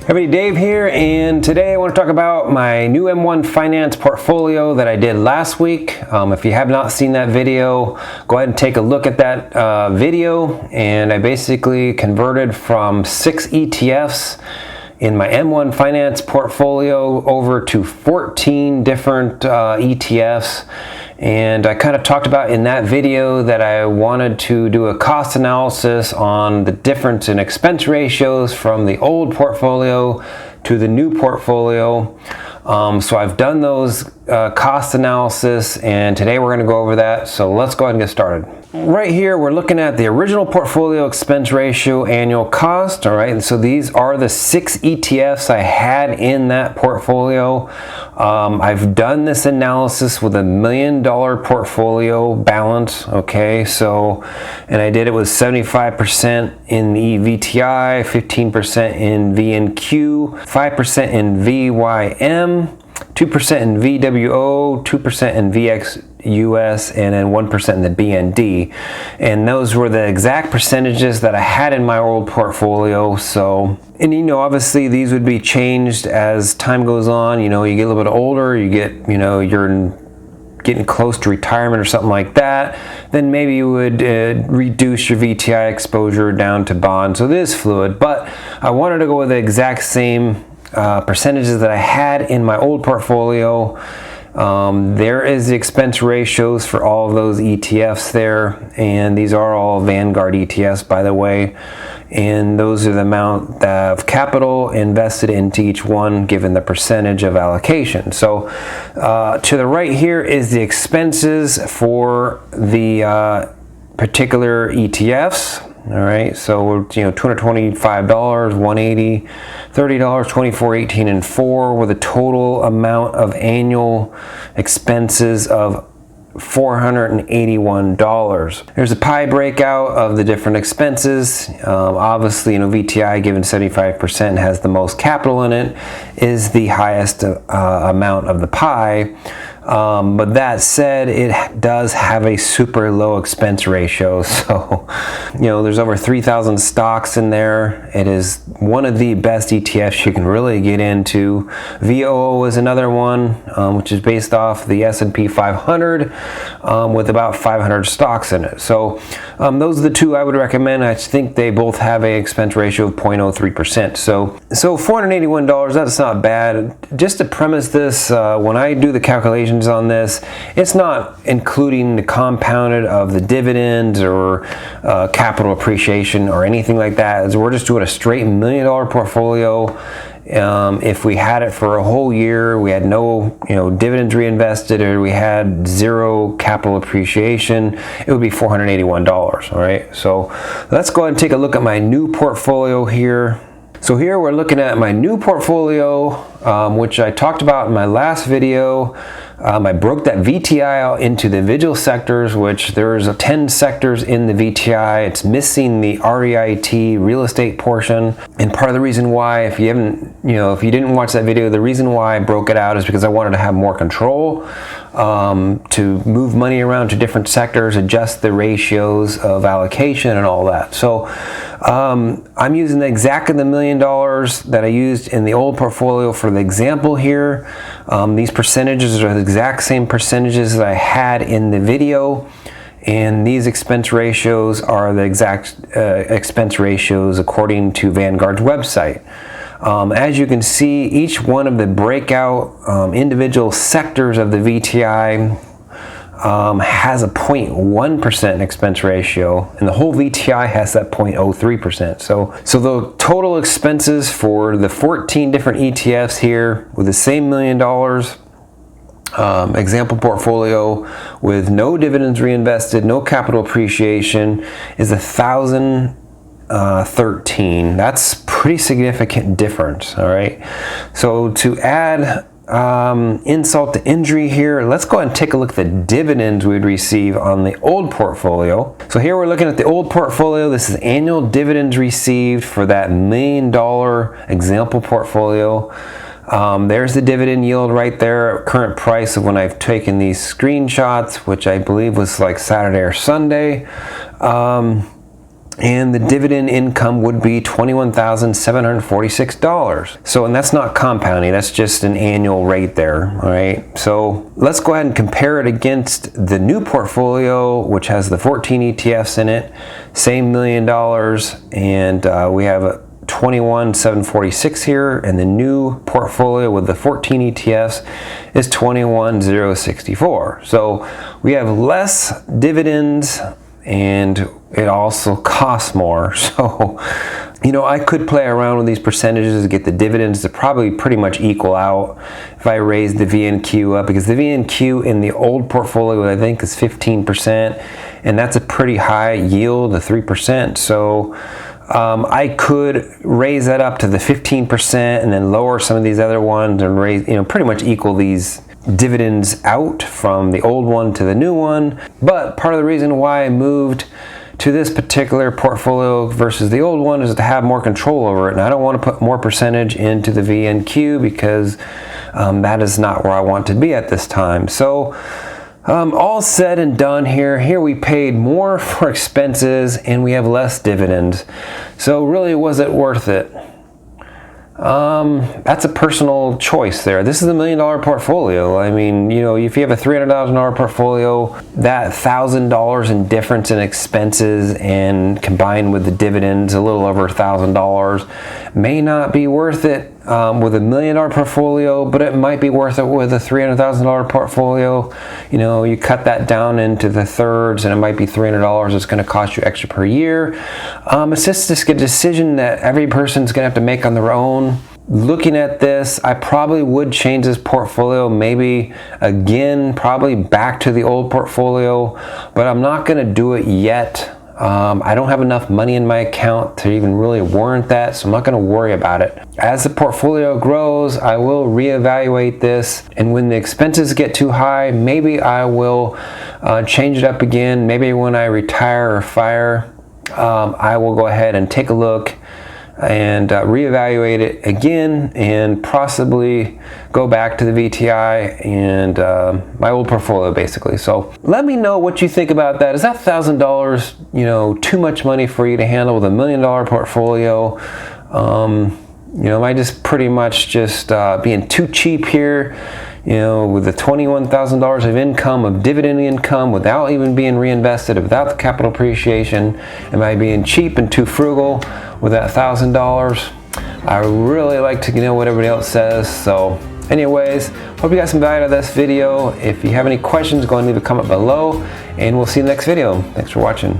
Everybody, Dave here, and today I want to talk about my new M1 Finance portfolio that I did last week. If you have not seen that video, go ahead and take a look at that video. And I basically converted from 6 ETFs in my M1 Finance portfolio over to 14 different ETFs. And I kind of talked about in that video that I wanted to do a cost analysis on the difference in expense ratios from the old portfolio to the new portfolio. So I've done those cost analysis, and today we're going to go over that. So let's go ahead and get started. Right here we're looking at the original portfolio expense ratio annual cost. All right, and so these are the 6 ETFs I had in that portfolio. I've done this analysis with $1 million portfolio balance. Okay, so, and I did it with 75% in the VTI, 15% in VNQ, 5% in VYM, 2% in VWO, 2% in VXUS, and then 1% in the BND. And those were the exact percentages that I had in my old portfolio. So, and you know, obviously these would be changed as time goes on. You know, you get a little bit older, you get, you know, you're getting close to retirement or something like that, then maybe you would reduce your VTI exposure down to bond. So it is fluid, but I wanted to go with the exact same percentages that I had in my old portfolio. There is the expense ratios for all of those ETFs there, and these are all Vanguard ETFs, by the way, and those are the amount of capital invested into each one given the percentage of allocation. So to the right here is the expenses for the particular ETFs. All right, so we're, you know, $225, $180, $30, $24, $18, and $4, with a total amount of annual expenses of $481. There's a pie breakout of the different expenses. Obviously, you know, VTI, given 75% has the most capital in it, is the highest amount of the pie. But that said, it does have a super low expense ratio. So, you know, there's over 3,000 stocks in there. It is one of the best ETFs you can really get into. VOO is another one, which is based off the S&P 500 with about 500 stocks in it. So those are the two I would recommend. I think they both have an expense ratio of 0.03%. So $481, that's not bad. Just to premise this, when I do the calculations on this, it's not including the compounded of the dividends or capital appreciation or anything like that. We're just doing a straight $1 million portfolio. If we had it for a whole year, we had no, you know, dividends reinvested, or we had zero capital appreciation, it would be $481. All right, so let's go ahead and take a look at my new portfolio here. So here we're looking at my new portfolio, which I talked about in my last video. I broke that VTI out into the individual sectors, which there's 10 sectors in the VTI. It's missing the REIT real estate portion. And part of the reason why, if you haven't, you know, if you didn't watch that video, the reason why I broke it out is because I wanted to have more control, to move money around to different sectors, adjust the ratios of allocation and all that. So I'm using exactly the $1 million that I used in the old portfolio for the example here. These percentages are the exact same percentages that I had in the video, and these expense ratios are the exact expense ratios according to Vanguard's website. As you can see, each one of the breakout individual sectors of the VTI has a 0.1% expense ratio, and the whole VTI has that 0.03%. So the total expenses for the 14 different ETFs here with the same $1 million example portfolio with no dividends reinvested, no capital appreciation, is $1,013. That's pretty significant difference. All right, so to add insult to injury here, let's go ahead and take a look at the dividends we'd receive on the old portfolio. So here we're looking at the old portfolio. This is annual dividends received for that $1 million example portfolio. There's the dividend yield right there at current price of when I've taken these screenshots, which I believe was like Saturday or Sunday. and the dividend income would be $21,746. So, and that's not compounding, that's just an annual rate there, all right? So let's go ahead and compare it against the new portfolio, which has the 14 ETFs in it, same $1 million, and we have a 21,746 here, and the new portfolio with the 14 ETFs is 21,064. So we have less dividends, and it also costs more. So, you know, I could play around with these percentages to get the dividends to probably pretty much equal out if I raise the VNQ up, because the VNQ in the old portfolio I think is 15%, and that's a pretty high yield, the 3%. So I could raise that up to the 15% and then lower some of these other ones and raise, you know, pretty much equal these dividends out from the old one to the new one. But part of the reason why I moved to this particular portfolio versus the old one is to have more control over it, and I don't want to put more percentage into the VNQ because that is not where I want to be at this time. So all said and done here we paid more for expenses and we have less dividends. So really, was it worth it? That's a personal choice there. This is a $1 million portfolio. I mean, you know, if you have a $300,000 portfolio, that $1,000 in difference in expenses and combined with the dividends, a little over $1,000, may not be worth it with a $1 million portfolio, but it might be worth it with a $300,000 portfolio. You know, you cut that down into the thirds and it might be $300 it's going to cost you extra per year. It's just a decision that every person's going to have to make on their own. Looking at this, I probably would change this portfolio, maybe again, probably back to the old portfolio, but I'm not going to do it yet. I don't have enough money in my account to even really warrant that, so I'm not going to worry about it. As the portfolio grows, I will reevaluate this, and when the expenses get too high, maybe I will change it up again. Maybe when I retire or fire, I will go ahead and take a look and reevaluate it again and possibly go back to the VTI and my old portfolio basically. So let me know what you think about that. Is that $1,000, you know, too much money for you to handle with a $1 million portfolio? You know, am I just pretty much just being too cheap here? You know, with the $21,000 of income, of dividend income, without even being reinvested, without the capital appreciation, am I being cheap and too frugal with that $1,000? I really like to know what everybody else says. So anyways, hope you got some value out of this video. If you have any questions, go and leave a comment below, and we'll see you in the next video. Thanks for watching.